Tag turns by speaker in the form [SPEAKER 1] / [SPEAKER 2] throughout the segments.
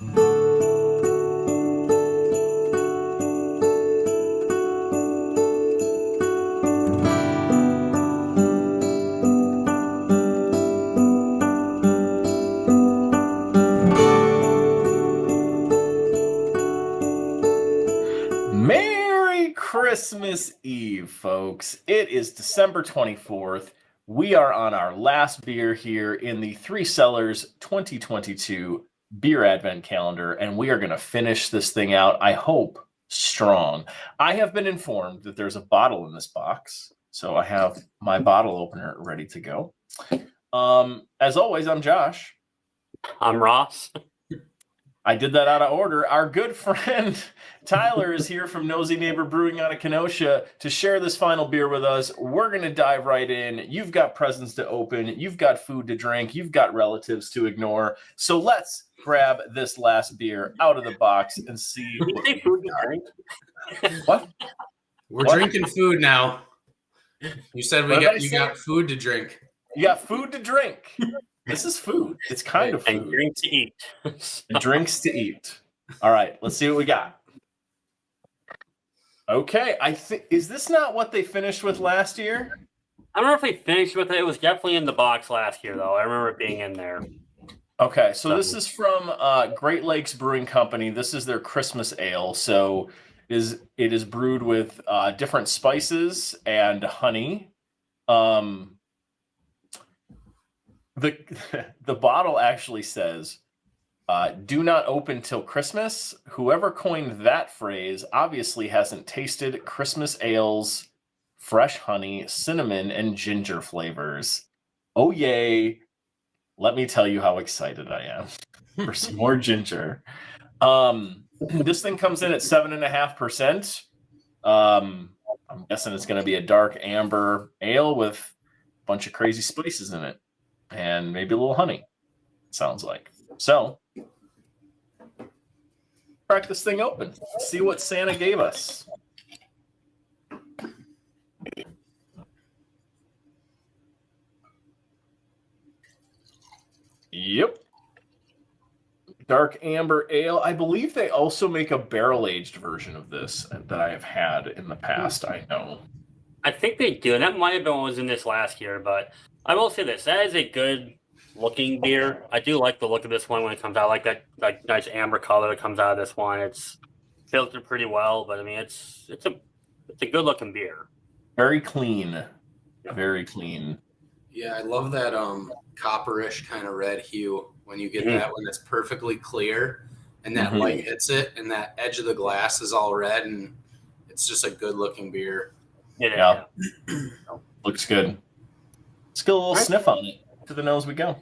[SPEAKER 1] Merry Christmas Eve, folks. It is December 24th. We are on our last beer here in the Three Cellars 2022 beer advent calendar, and we are going to finish this thing out, I hope, strong. I have been informed that there's a bottle in this box, so I have my bottle opener ready to go. As always, I'm Josh.
[SPEAKER 2] I'm Ross.
[SPEAKER 1] I did that out of order. Our good friend Tyler is here from Nosy Neighbor Brewing out of Kenosha to share this final beer with us. We're going to dive right in. You've got presents to open. You've got food to drink. You've got relatives to ignore. So let's grab this last beer out of the box and see what we
[SPEAKER 2] Food to drink?
[SPEAKER 1] What?
[SPEAKER 3] We're drinking food now. You said you got food to drink.
[SPEAKER 1] You got food to drink. This is food. It's kind of food.
[SPEAKER 2] And drinks to eat.
[SPEAKER 1] And drinks to eat. All right, let's see what we got. Okay, is this not what they finished with last year?
[SPEAKER 2] I don't know if they finished with it. It was definitely in the box last year, though. I remember it being in there.
[SPEAKER 1] Okay, so this is from Great Lakes Brewing Company. This is their Christmas ale. So it is brewed with different spices and honey. The bottle actually says, do not open till Christmas. Whoever coined that phrase obviously hasn't tasted Christmas ales, fresh honey, cinnamon, and ginger flavors. Oh, yay. Let me tell you how excited I am for some more ginger. This thing comes in at 7.5%. I'm guessing it's going to be a dark amber ale with a bunch of crazy spices in it. And maybe a little honey, sounds like. So, crack this thing open. See what Santa gave us. Yep. Dark amber ale. I believe they also make a barrel-aged version of this that I have had in the past, I know.
[SPEAKER 2] I think they do. And that might have been what was in this last year, but I will say this. That is a good looking beer. I do like the look of this one when it comes out. I like that nice amber color that comes out of this one. It's filtered pretty well, but I mean it's a good looking beer.
[SPEAKER 1] Very clean. Very clean.
[SPEAKER 3] Yeah, I love that copperish kind of red hue when you get that when it's perfectly clear and that light hits it and that edge of the glass is all red and it's just a good looking beer.
[SPEAKER 1] Yeah. Looks good. Let's get a little sniff on it. To the nose we go.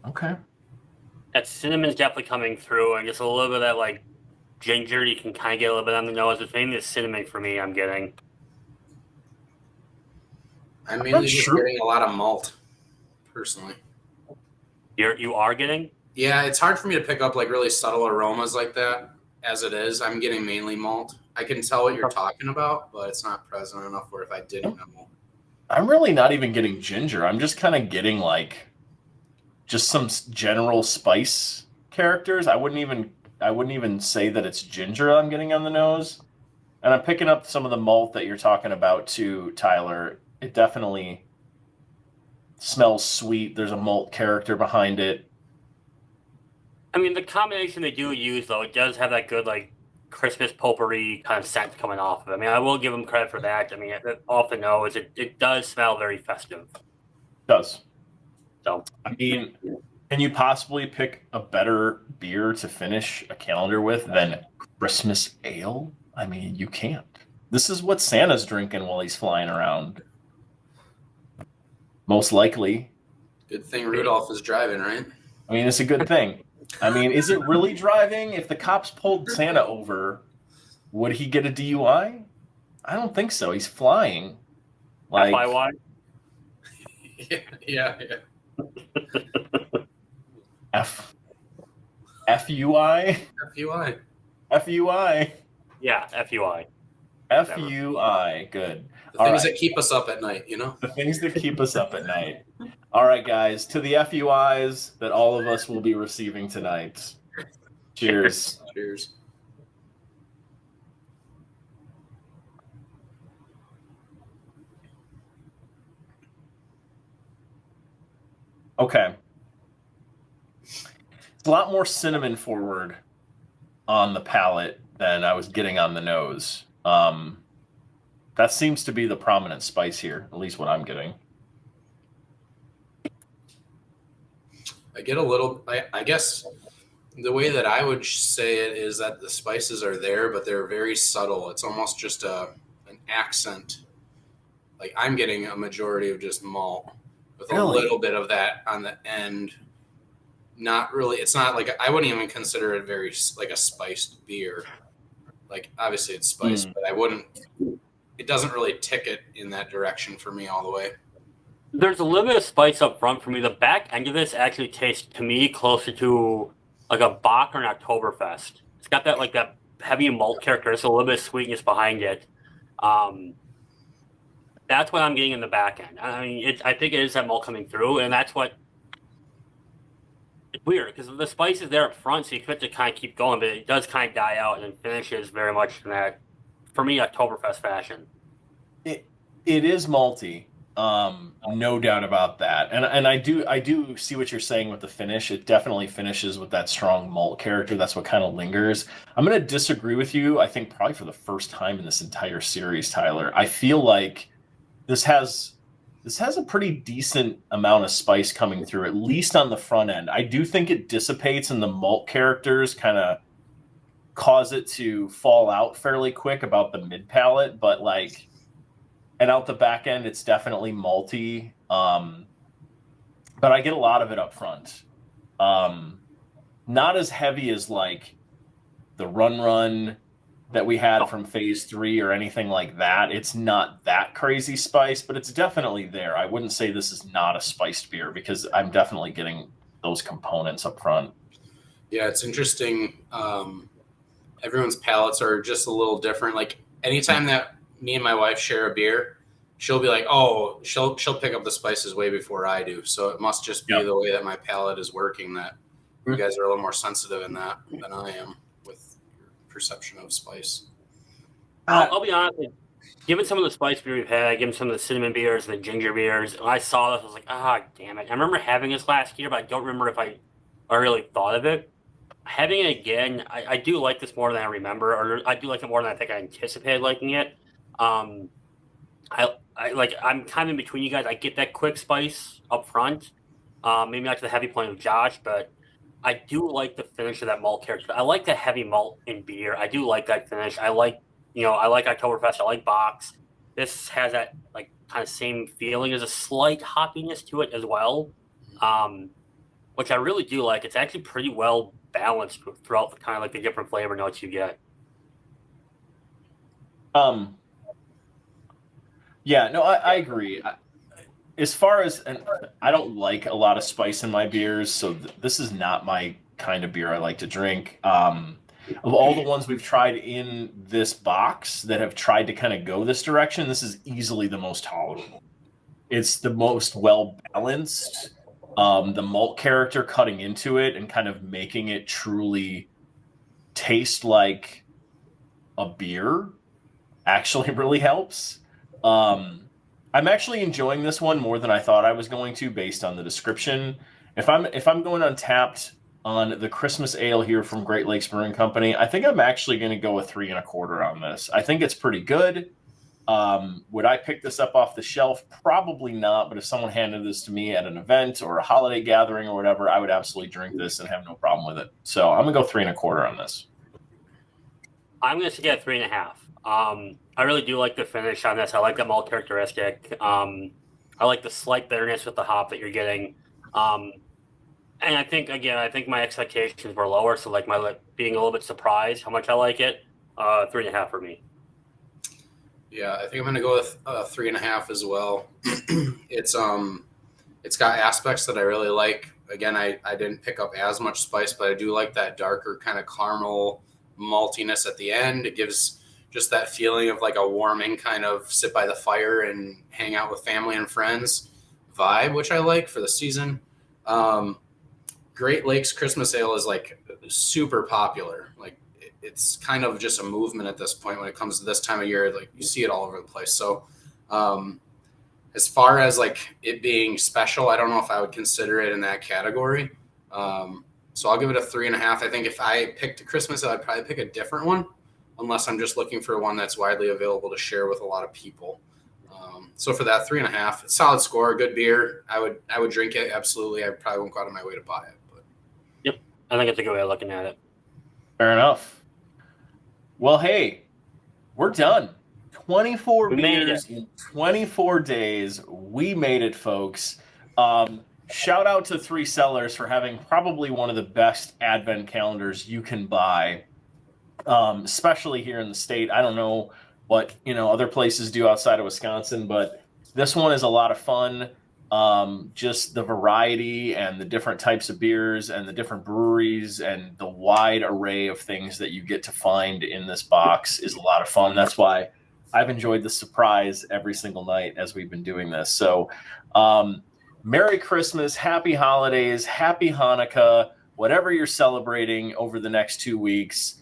[SPEAKER 1] Okay.
[SPEAKER 2] That cinnamon's definitely coming through, and just a little bit of that like ginger. You can kind of get a little bit on the nose. It's mainly the cinnamon for me. I'm getting.
[SPEAKER 3] I'm mainly just getting a lot of malt, personally.
[SPEAKER 2] You are getting?
[SPEAKER 3] Yeah, it's hard for me to pick up like really subtle aromas like that. As it is, I'm getting mainly malt. I can tell what you're talking about, but it's not present enough where if I didn't know.
[SPEAKER 1] I'm really not even getting ginger. I'm just kind of getting like just some general spice characters. I wouldn't even say that it's ginger I'm getting on the nose. And I'm picking up some of the malt that you're talking about too, Tyler. It definitely smells sweet. There's a malt character behind it.
[SPEAKER 2] I mean, the combination they do use, though, it does have that good, like, Christmas potpourri kind of scent coming off of it. I mean, I will give them credit for that. I mean, off the nose, it does smell very festive. It
[SPEAKER 1] does.
[SPEAKER 2] So,
[SPEAKER 1] I mean, can you possibly pick a better beer to finish a calendar with than Christmas ale? I mean, you can't. This is what Santa's drinking while he's flying around. Most likely.
[SPEAKER 3] Good thing Rudolph is driving, right?
[SPEAKER 1] I mean, it's a good thing. I mean, is it really driving? If the cops pulled Santa over, would he get a DUI? I don't think so. He's flying.
[SPEAKER 2] Like FIY?
[SPEAKER 3] Yeah.
[SPEAKER 1] FUI?
[SPEAKER 3] FUI.
[SPEAKER 1] FUI.
[SPEAKER 2] Yeah, FUI.
[SPEAKER 1] FUI. Good.
[SPEAKER 3] The
[SPEAKER 1] All
[SPEAKER 3] things
[SPEAKER 1] right.
[SPEAKER 3] that keep us up at night,
[SPEAKER 1] The things that keep us up at night. All right, guys. To the FUIs that all of us will be receiving tonight. Cheers.
[SPEAKER 3] Cheers.
[SPEAKER 1] Okay. It's a lot more cinnamon forward on the palate than I was getting on the nose. That seems to be the prominent spice here, at least what I'm getting.
[SPEAKER 3] I get a little, I guess the way that I would say it is that the spices are there, but they're very subtle. It's almost just an accent. Like I'm getting a majority of just malt with a little bit of that on the end. Not really. It's not like, I wouldn't even consider it very like a spiced beer. Like obviously it's spiced, but it doesn't really tick it in that direction for me all the way.
[SPEAKER 2] There's a little bit of spice up front for me. The back end of this actually tastes to me closer to like a Bach or an Oktoberfest. It's got that like that heavy malt character. It's a little bit of sweetness behind it. That's what I'm getting in the back end. I mean, I think it is that malt coming through, and that's what. It's weird because the spice is there up front, so you expect it to kind of keep going, but it does kind of die out and finishes very much in that, for me, Oktoberfest fashion.
[SPEAKER 1] It is malty. No doubt about that. And I do see what you're saying with the finish. It definitely finishes with that strong malt character. That's what kind of lingers. I'm going to disagree with you. I think probably for the first time in this entire series, Tyler. I feel like this has a pretty decent amount of spice coming through, at least on the front end. I do think it dissipates and the malt characters kind of cause it to fall out fairly quick about the mid palate, but like, and out the back end, it's definitely malty. But I get a lot of it up front. Not as heavy as like the run that we had from phase 3 or anything like that. It's not that crazy spice, but it's definitely there. I wouldn't say this is not a spiced beer because I'm definitely getting those components up front.
[SPEAKER 3] Yeah, it's interesting. Everyone's palates are just a little different. Like anytime that me and my wife share a beer, she'll be like, "Oh, she'll pick up the spices way before I do." So it must just be the way that my palate is working that you guys are a little more sensitive in that than I am with your perception of spice.
[SPEAKER 2] I'll be honest. Given some of the spice beer we've had, given some of the cinnamon beers and the ginger beers, when I saw this, I was like, damn it. I remember having this last year, but I don't remember if I really thought of it. Having it again, I do like this more than I remember, or I do like it more than I think I anticipated liking it. I'm kind of in between you guys. I get that quick spice up front, maybe not to the heavy point of Josh, but I do like the finish of that malt character. I like the heavy malt in beer. I do like that finish. I like Oktoberfest. I like Bach's. This has that like kind of same feeling. There's a slight hoppiness to it as well, which I really do like. It's actually pretty well balanced throughout the kind of like the different flavor notes you get.
[SPEAKER 1] Yeah, no, I agree. As far as, and I don't like a lot of spice in my beers, so this is not my kind of beer I like to drink. Of all the ones we've tried in this box that have tried to kind of go this direction, this is easily the most tolerable. It's the most well balanced. The malt character cutting into it and kind of making it truly taste like a beer actually really helps. I'm actually enjoying this one more than I thought I was going to based on the description. If I'm going Untappd on the Christmas ale here from Great Lakes Brewing Company, I think I'm actually going to go 3 1/4 on this. I think it's pretty good. Would I pick this up off the shelf? Probably not, but if someone handed this to me at an event or a holiday gathering or whatever, I would absolutely drink this and have no problem with it. So I'm going to go 3 1/4 on this.
[SPEAKER 2] I'm going to get 3 1/2. I really do like the finish on this. I like the malt characteristic. I like the slight bitterness with the hop that you're getting. And I think my expectations were lower. So like being a little bit surprised how much I like it. 3 1/2 for me.
[SPEAKER 3] Yeah, I think I'm going to go with 3 1/2 as well. It's got aspects that I really like. Again, I didn't pick up as much spice, but I do like that darker kind of caramel maltiness at the end. It gives just that feeling of like a warming kind of sit by the fire and hang out with family and friends vibe, which I like for the season. Great Lakes Christmas Ale is like super popular. Like it's kind of just a movement at this point when it comes to this time of year. Like you see it all over the place. So as far as like it being special, I don't know if I would consider it in that category. So I'll give it a 3.5. I think if I picked a Christmas Ale, I'd probably pick a different one, unless I'm just looking for one that's widely available to share with a lot of people. So for that 3.5, solid score, good beer. I would drink it. Absolutely. I probably won't go out of my way to buy it. But
[SPEAKER 2] Yep. I think it's a good way of looking at it.
[SPEAKER 1] Fair enough. Well, hey, we're done. 24 beers in 24 days. We made it, folks. Shout out to Three Cellars for having probably one of the best advent calendars you can buy, especially here in the state. I don't know what other places do outside of Wisconsin, but this one is a lot of fun. Just the variety and the different types of beers and the different breweries and the wide array of things that you get to find in this box is a lot of fun. That's why I've enjoyed the surprise every single night as we've been doing this. So Merry Christmas, Happy Holidays, Happy Hanukkah, whatever you're celebrating over the next 2 weeks.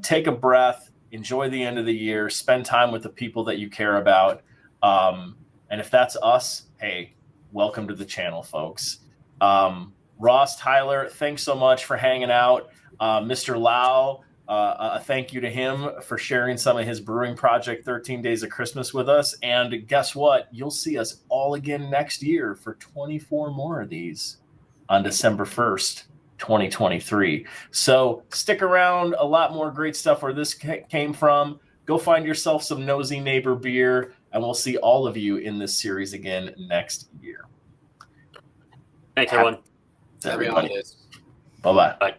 [SPEAKER 1] Take a breath, enjoy the end of the year, spend time with the people that you care about. And if that's us, hey, welcome to the channel, folks. Ross, Tyler, thanks so much for hanging out. Mr. Lau, a thank you to him for sharing some of his brewing project, 13 Days of Christmas, with us. And guess what? You'll see us all again next year for 24 more of these on December 1st, 2023. So stick around. A lot more great stuff where this came from. Go find yourself some Nosy Neighbor beer, and we'll see all of you in this series again next year.
[SPEAKER 2] Thanks, everyone.
[SPEAKER 3] Happy holidays.
[SPEAKER 1] Bye-bye.
[SPEAKER 2] Bye.